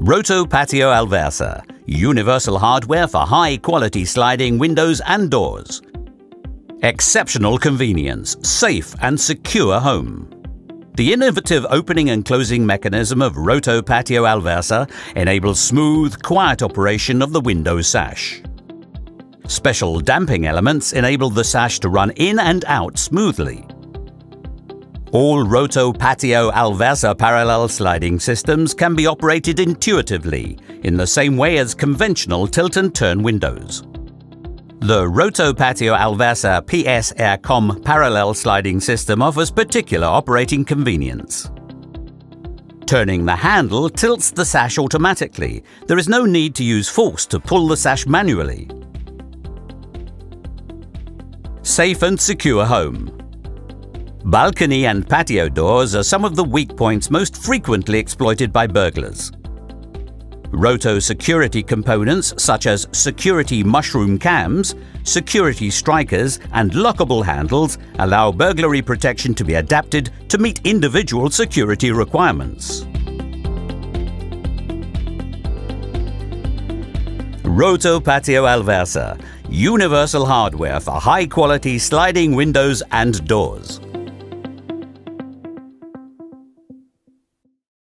Roto Patio Alversa, universal hardware for high-quality sliding windows and doors. Exceptional convenience, safe and secure home. The innovative opening and closing mechanism of Roto Patio Alversa enables smooth, quiet operation of the window sash. Special damping elements enable the sash to run in and out smoothly. All Roto Patio Alversa parallel sliding systems can be operated intuitively, in the same way as conventional tilt and turn windows. The Roto Patio Alversa PS Aircom parallel sliding system offers particular operating convenience. Turning the handle tilts the sash automatically. There is no need to use force to pull the sash manually. Safe and secure home. Balcony and patio doors are some of the weak points most frequently exploited by burglars. Roto security components such as security mushroom cams, security strikers and lockable handles allow burglary protection to be adapted to meet individual security requirements. Roto Patio Alversa, universal hardware for high-quality sliding windows and doors.